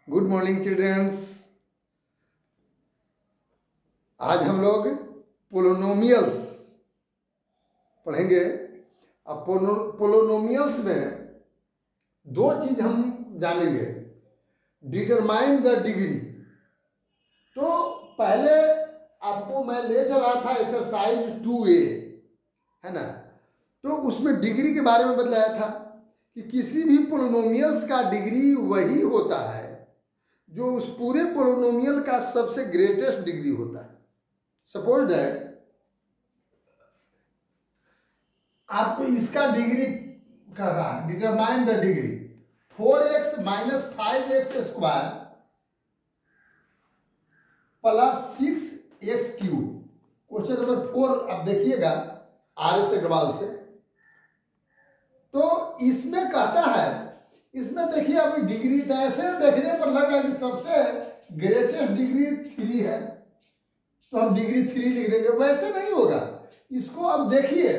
Good morning children's. आज हम लोग पोलिनोमियल्स पढ़ेंगे। अब पोलिनोमियल्स में दो चीज हम जानेंगे। Determine the degree. तो पहले आपको मैं ले चला था एक्सरसाइज 2A, है ना। तो उसमें डिग्री के बारे में बताया था कि किसी भी पोलिनोमियल्स का डिग्री वही होता है जो उस पूरे पोलिनोमियल का सबसे ग्रेटेस्ट डिग्री होता है। सपोज दैट आपको इसका डिग्री कर रहा है, determine the degree 4x minus 5x square plus 6x cube. Question number 4 आप देखिएगा RS अग्रवाल से। तो इसमें कहता है, इसमें देखिए अभी डिग्री तो ऐसे देखने पर लग रहा है कि सबसे ग्रेटेस्ट डिग्री 3 है, तो हम डिग्री 3 लिख देंगे। वैसे नहीं होगा। इसको अब देखिए,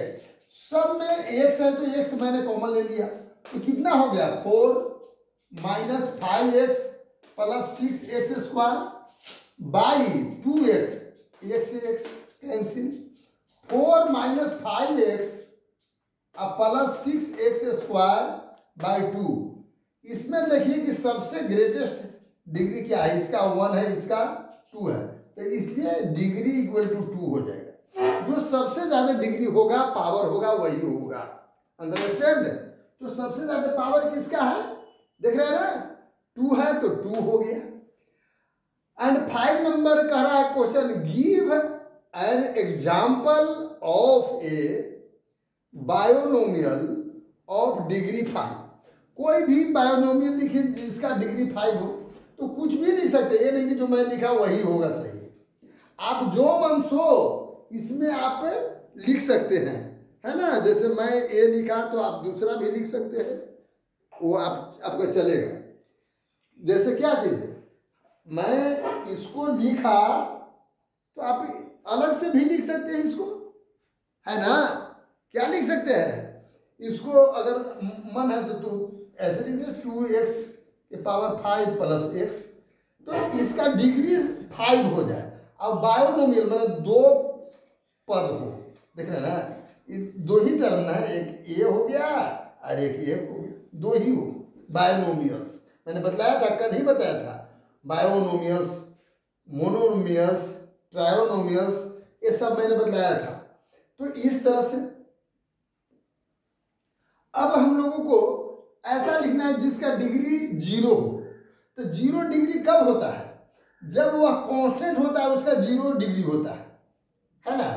सब में x है तो x मैंने कॉमन ले लिया, तो कितना हो गया 4 minus 5x plus 6x square by 2x, x से x cancel, 4 minus 5x plus 6x square by 2। इसमें देखिए कि सबसे ग्रेटेस्ट डिग्री क्या है, इसका 1 है, इसका 2 है, तो इसलिए डिग्री इक्वल टू 2 हो जाएगा। जो सबसे ज्यादा डिग्री होगा, पावर होगा, वही होगा। अंडरस्टैंड। तो सबसे ज्यादा पावर किसका है, देख रहे हैं ना, 2 है तो 2 हो गया। एंड 5 नंबर कह रहा है question, give an example of A binomial of degree 5। कोई भी बायोनोमियल लिखिए जिसका डिग्री 5 हो, तो कुछ भी लिख सकते हैं, ये नहीं कि जो मैं लिखा वही होगा सही। आप जो मन सो इसमें आप लिख सकते हैं, है ना। जैसे मैं ए लिखा तो आप दूसरा भी लिख सकते हैं, वो आपको चलेगा। जैसे क्या चीज है, मैं इसको लिखा तो आप अलग से भी लिख सकते हैं इसको, है ना। क्या लिख सकते हैं इसको, अगर मन है तो ऐसे लिख दे 2x के पावर 5 प्लस x, तो इसका डिग्री 5 हो जाए। अब बायोनोमियल मतलब दो पद हो, देख रहे हैं ना, दो ही टर्म है, एक ए हो गया और एक ए हो गया, दो ही हो बायोनोमियल्स। मैंने बताया था, कल ही बताया था, बायोनोमियल्स, मोनोमियल्स, ट्रायोनोमियल्स, ये सब मैंने बताया था। तो इस तरह से अब हम लोगों को ऐसा लिखना है जिसका डिग्री 0 हो। तो 0 डिग्री कब होता है, जब वह कांस्टेंट होता है, उसका 0 डिग्री होता है ना।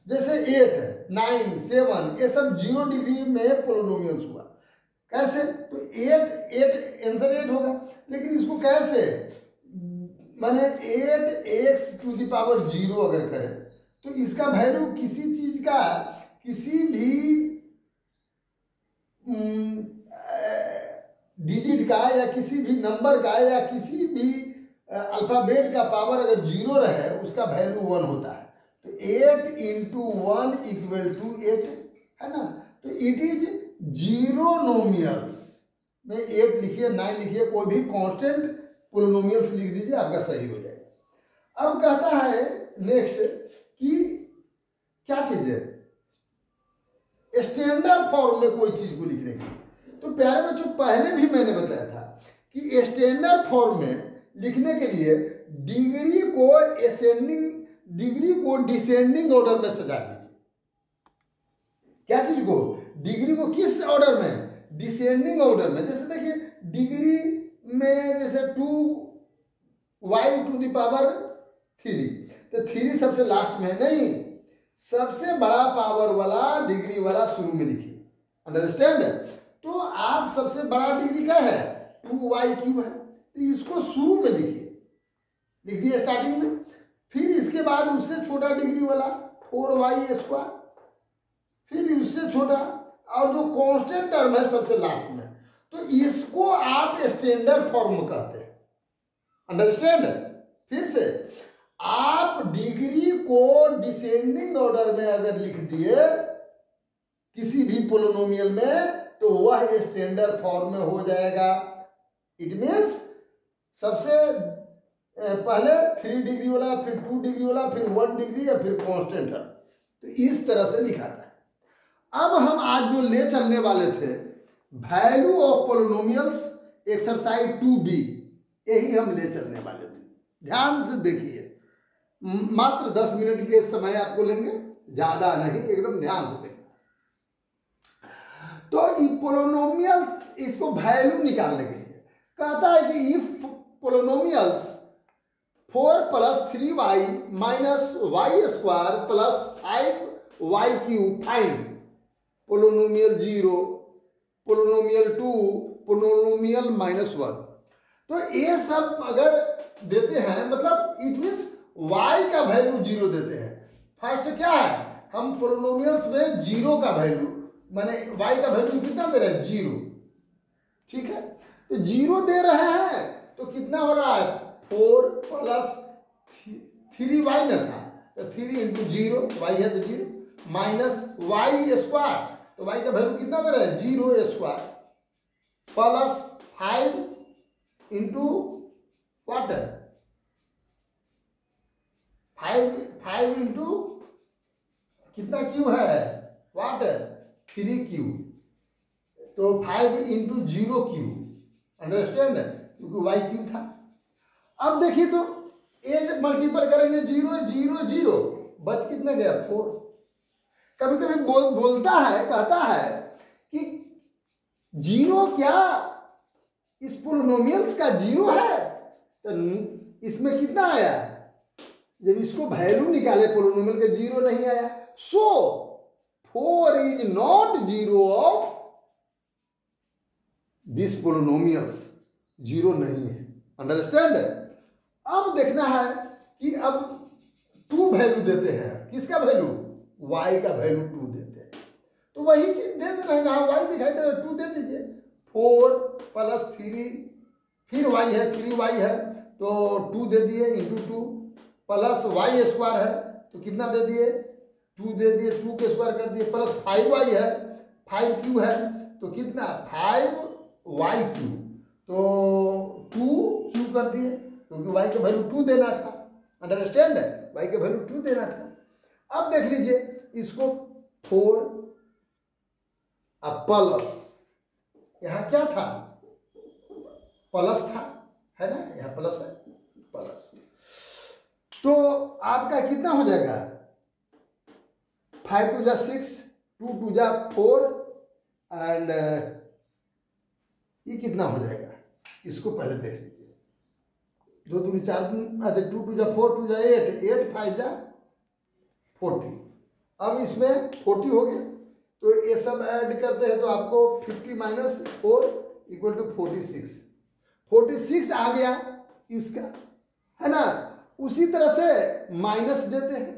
जैसे 8, 9, 7 ये सब 0 डिग्री में पोलिनोमियल्स हुआ। कैसे, तो 8 आंसर 8 होगा, लेकिन इसको कैसे, माने 8x टू द पावर 0 अगर करें तो इसका वैल्यू किसी चीज का, किसी भी डिजिट का या किसी भी नंबर का या किसी भी अल्फाबेट का पावर अगर 0 रहे, उसका वैल्यू 1 होता है। तो 8 इंटू 1 इक्वल टू 8, है ना। तो इट इज 0 नोमियल्स में 8 लिखिए, 9 लिखिए, कोई भी कांस्टेंट पोलिनोमियल्स लिख दीजिए, आपका सही हो जाएगा। अब कहता है नेक्स्ट कि क्या चीज है, स्टैंडर्ड फॉर्म में कोई चीज को लिखने के लिए। तो प्यारे बच्चों, पहले भी मैंने बताया था कि स्टैंडर्ड फॉर्म में लिखने के लिए डिग्री को असेंडिंग, डिग्री को डिसेंडिंग ऑर्डर में सजा दीजिए। क्या चीज को, डिग्री को किस ऑर्डर में, डिसेंडिंग ऑर्डर में। जैसे देखिए डिग्री में जैसे 2y टू द पावर 3, तो 3 सबसे लास्ट में नहीं, सबसे बड़ा पावर वाला डिग्री वाला शुरू में लिखिए। अंडरस्टैंड। तो आप सबसे बड़ा डिग्री क्या है, 2y क्यूब है, तो इसको शुरू में लिखिए, लिख दिए स्टार्टिंग में। फिर इसके बाद उससे छोटा डिग्री वाला 4y स्क्वायर, फिर उससे छोटा, और जो कांस्टेंट टर्म है सबसे लास्ट में, तो इसको आप स्टैंडर्ड फॉर्म कहते हैं। अंडरस्टैंड। फिर से आप डिग्री को डिसेंडिंग ऑर्डर में अगर लिख दिए किसी भी पोलिनोमियल में, तो वह स्टैंडर्ड फॉर्म में हो जाएगा। इट मीन्स सबसे पहले 3 डिग्री वाला, फिर 2 डिग्री वाला, फिर 1 डिग्री या फिर कांस्टेंट है। तो इस तरह से लिखा था। अब हम आज जो ले चलने वाले the value of polynomials exercise 2B, यही हम ले चलने वाले थे। ध्यान से देखिए, मात्र 10 मिनट के समय आपको लेंगे, ज्यादा नहीं, एकदम ध्यान से देखिए। तो पोलिनोमियल्स, इसको वैल्यू निकालने के लिए कहता है कि if polynomials 4 + 3y - y² + 5y³ find polynomial 0, polynomial 2, polynomial -1। तो ये सब अगर देते हैं, मतलब इट मीन्स y का वैल्यू 0 देते हैं। फर्स्ट क्या है, हम पोलिनोमियल्स में 0 का वैल्यू, माने y का वैल्यू कितना दे रहे हैं, 0, ठीक है। तो 0 दे रहे हैं तो कितना हो रहा है, 4 + 3y न था, तो 3 × 0, y है तो 0, -y², तो y का वैल्यू कितना दे रहे हैं, 0² प्लस 5 × व्हाट है, 5 × कितना क्यू है, व्हाट है, 3q, तो 5 × 0q, अंडरस्टैंड, क्योंकि y³ था। अब देखिए तो ये जब मल्टीपल करेंगे 0 0 0, बच कितना गया, 4। कभी कभी बोलता है, कहता है कि 0 क्या इस पोलिनोमियल्स का 0 है, तो इसमें कितना आया, जब इसको वैल्यू निकाले पोलिनोमियल का 0 नहीं आया, सो 4 is not 0 of this polynomials, 0 नहीं है, अंडरस्टैंड। अब देखना है कि अब 2 वैल्यू देते हैं, किसका वैल्यू, y का वैल्यू 2 देते हैं। तो वही चीज दे देना है, जहां y दिखाई दे रहा है 2 दे दीजिए। 4 + 3, फिर y है, 3y है तो 2 दे दिए, × 2 प्लस y² है तो कितना दे दिए, 2 दे दिए, 2 के स्क्वायर कर दिए, प्लस 5y है, 5q है तो कितना, 5y³, तो 2q कर दिए, क्योंकि y का वैल्यू 2 देना था, अंडरस्टैंड है, y का वैल्यू 2 देना था। अब देख लीजिए इसको 4 अब प्लस, यहां क्या था, प्लस था, है ना, यहां प्लस है, प्लस, तो आपका कितना हो जाएगा, 5 × 6, 2 × 4 एंड ये कितना हो जाएगा, इसको पहले देख लीजिए, 2 दूनी 4, 2 × 4, 2 × 8, 8 5 40। अब इसमें 40 हो गया, तो ये सब ऐड करते हैं तो आपको 50 - 4 = 46, 46 आ गया इसका, है ना। उसी तरह से माइनस देते हैं,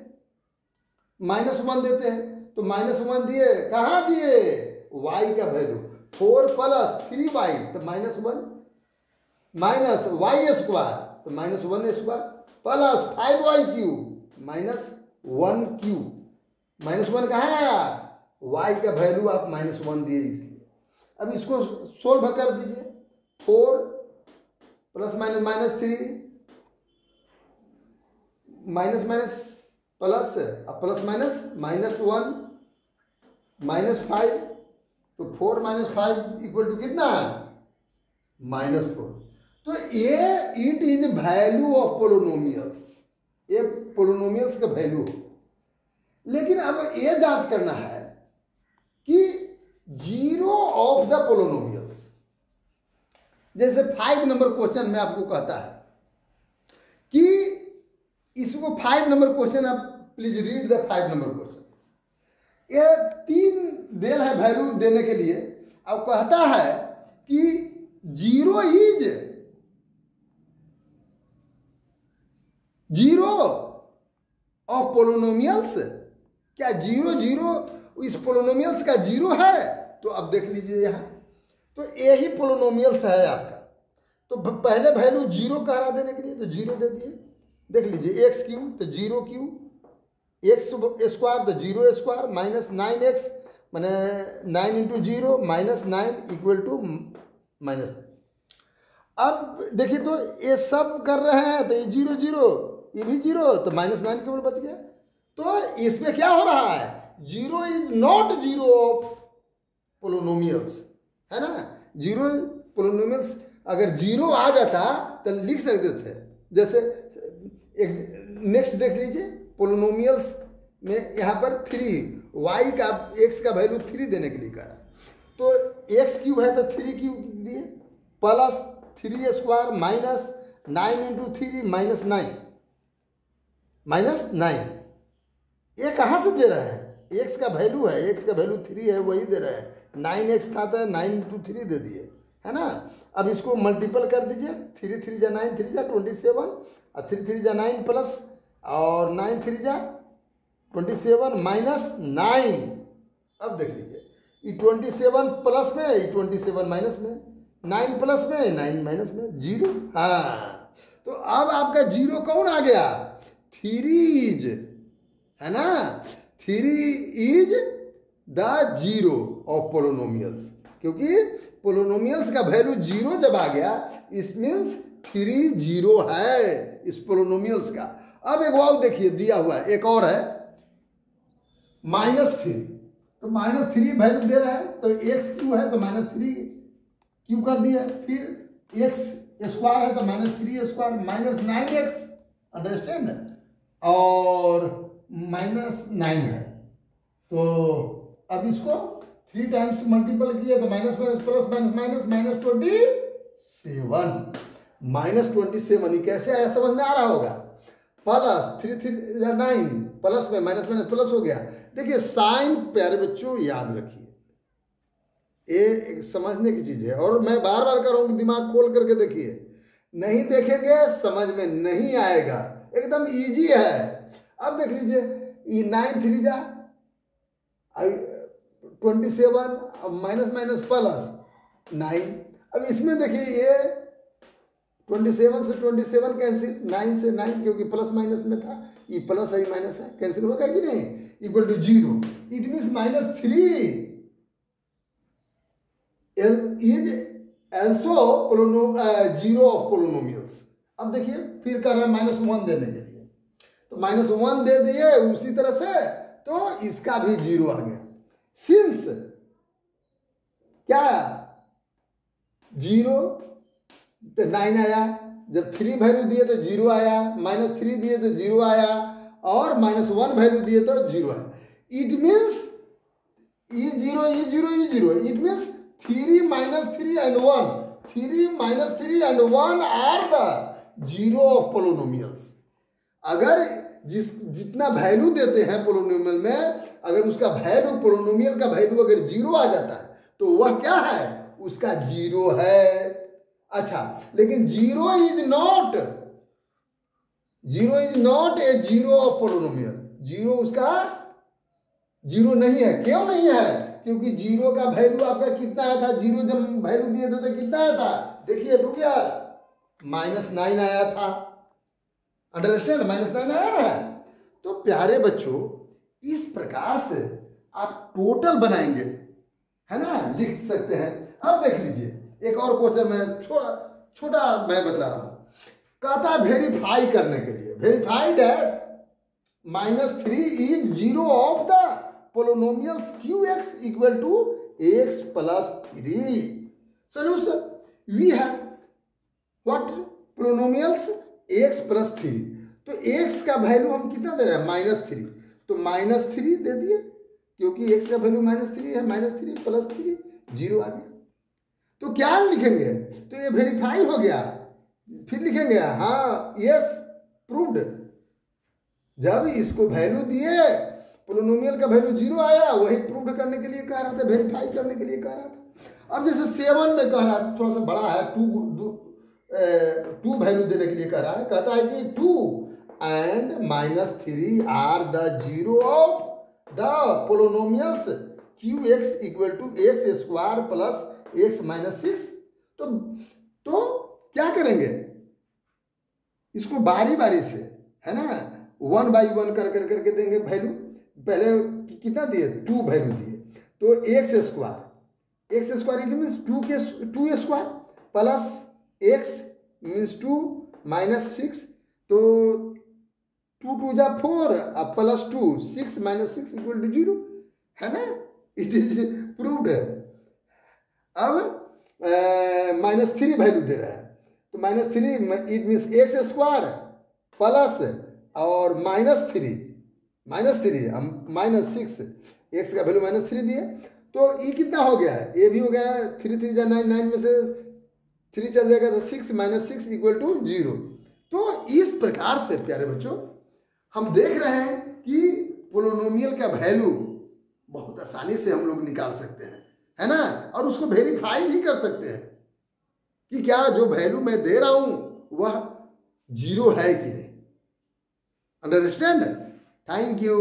-1 देते हैं, तो -1 दिए, कहाँ दिए, y का वैल्यू 4 + 3y तो -1, -y² तो -1² प्लस 5y³ -1q, -1 कहाँ आया, y का वैल्यू आप -1 दिए इसलिए। अब इसको सोल्व कर दीजिए, 4 + -3 माइनस माइनस प्लस, अब प्लस माइनस -1 -5, तो 4 - 5 = कितना, -4। तो ये it is value of polynomials, ये पोलिनोमियल्स का वैल्यू। लेकिन अब ये जांच करना है कि 0 ऑफ द पोलिनोमियल्स, जैसे 5 नंबर क्वेश्चन में आपको कहता है कि इसको 5 नंबर क्वेश्चन, आप please read the 5 number question. ये 3 देल है वैल्यू देने के लिए। अब कहता है कि 0 इज 0 ऑफ पोलिनोमियल्स, क्या 0 0 इस पोलिनोमियल्स का 0 है, तो अब देख लीजिए यहाँ, तो यही पोलिनोमियल्स है आपका। तो पहले वैल्यू 0 कह रहा देने के लिए, तो 0 दे दिए। देख लीजिए x³ तो 0q, x² तो 0² -9x मैंने 9 × 0 -9 = -9। अब देखिए तो ये सब कर रहे हैं तो ये 0 0, ये भी 0, तो -9 केवल बच गया। तो इसमें क्या हो रहा है, 0 इज नॉट 0 ऑफ पोलिनोमियल्स, है ना। 0 पोलिनोमियल्स अगर 0 आ जाता तो लिख सकते थे। जैसे एक नेक्स्ट देख लीजिए, पोलिनोमियल्स में यहाँ पर 3 y का x का वैल्यू 3 देने के लिए कह रहा है, तो x क्यूब है तो 3 क्यूब दिए प्लस 3 स्क्वायर माइनस 9 इंटू 3 -9 ये कहाँ से दे रहे हैं, x का वैल्यू है, x का वैल्यू 3 है वही दे रहे हैं। 9x था तो 9 इंटू 3 दे दिए, है ना। अब इसको मल्टीपल कर दीजिए, 3 3 जा 9 3 जा 27 और 3 3 जा 9 प्लस और 9 3 जा 27 -9। अब देख लीजिए, ये 27 प्लस में, ये 27 माइनस में, 9 प्लस में 9 माइनस में 0। हाँ, तो अब आपका 0 कौन आ गया, 3 है ना। 3 इज द 0 ऑफ पोलिनोमियल्स, क्योंकि पोलिनोमियल्स का वैल्यू 0 जब आ गया, इस मीन्स 3 0 है इस पोलिनोमियल्स का। अब एक और देखिए दिया हुआ है, एक और है -3, तो -3 वैल्यू दे रहा है, तो x क्यू है तो -3 क्यू कर दिया, फिर x स्क्वायर है तो -3 स्क्वायर -9x, अंडरस्टैंड, और -9 है। तो अब इसको 3 टाइम्स मल्टीपल किया तो minus minus plus minus minus -27 ये कैसे आया, समझ में आ रहा होगा। प्लस 3 3 9 प्लस में माइनस माइनस प्लस हो गया। देखिए साइन प्यारे बच्चों याद रखिए, ये एक समझने की चीज है, और मैं बार बार कर रहा हूँ कि दिमाग खोल करके देखिए, नहीं देखेंगे समझ में नहीं आएगा, एकदम इजी है। अब देख लीजिए, ये 9 3 जा 27 माइनस माइनस प्लस 9। अब इसमें देखिए ये 27 से 27 कैंसिल, 9 से 9 क्योंकि प्लस माइनस में था, ये प्लस है माइनस है, कैंसिल होगा कि नहीं, equal to 0। It means -3 is also 0 of polynomials. अब देखिए फिर कर रहा है -1 देने के लिए, तो -1 दे दिए उसी तरह से, तो इसका भी 0 आ गया। सिंस क्या 0 तो 9 आया, जब 3 वैल्यू दिए तो 0 आया, -3 दिए तो 0 आया, और -1 वैल्यू दिए तो 0 आया। It means E 0 E 0 E 0, it means 3 -3 and 1, 3 -3 and 1 are the 0 of polynomials. अगर जितना वैल्यू देते हैं पोलिनोमियल में, अगर उसका वैल्यू पोलिनोमियल का वैल्यू अगर 0 आ जाता है तो वह क्या है, उसका 0 है। अच्छा, लेकिन 0 is not a 0 of polynomial, 0 उसका 0 नहीं है। क्यों नहीं है, क्योंकि 0 का वैल्यू आपका कितना आया था, 0 जब वैल्यू दिए थे तो कितना आया था, देखिए लुक यार, -9 आया था, अंडरस्टैंड, -9 आया ना। तो प्यारे बच्चों इस प्रकार से आप टोटल बनाएंगे, है ना, लिख सकते हैं। अब देख लीजिए एक और क्वेश्चन मैं छोटा मैं बता रहा हूं, कहता वेरीफाई करने के लिए, verify that -3 is 0 of the polynomials QX equal to x plus 3। Solution we have what, polynomials x plus 3, तो x का वैल्यू हम कितना दे रहे हैं, -3, तो -3 दे दिए, क्योंकि x का वैल्यू -3 है, -3 प्लस 3 0 आ गया। तो क्या लिखेंगे, तो ये वेरीफाई हो गया। फिर लिखेंगे हाँ यस प्रूव्ड, जब इसको वैल्यू दिए पोलिनोमियल का वैल्यू 0 आया, वही प्रूव करने के लिए कह रहा था, वेरीफाई करने के लिए कह रहा था। अब जैसे 7 में कह रहा था, थोड़ा सा बड़ा है, 2 वैल्यू देने के लिए कह रहा है, कहता है कि 2 and -3 are the 0 of the polynomials QX equal to x square plus x minus 6। तो क्या करेंगे, इसको बारी बारी से, है ना, 1 बाई 1 करके देंगे वैल्यू। पहले कितना दिए, 2 वैल्यू दिए, तो x square it means 2 square plus x means 2 minus 6, तो 2 2 जा 4 अब प्लस 2, 6 माइनस 6 इक्वल टू 0, है ना, इट इज प्रूव्ड है। अब -3 वैल्यू दे रहा है, तो -3 it means x square plus और -3 -6, एक्स का वैल्यू -3 दिए, तो ये कितना हो गया है, ये भी हो गया 3 3 जा 9, 9 में से 3 चल जाएगा तो 6 -6 इक्वल टू 0। तो इस प्रकार से प्यारे बच्चों हम देख रहे हैं कि पोलिनोमियल का वैल्यू बहुत आसानी से हम लोग निकाल सकते हैं, है ना, और उसको वेरीफाई भी कर सकते हैं कि क्या जो वैल्यू मैं दे रहा हूं वह 0 है कि नहीं। अंडरस्टैंड? Thank you.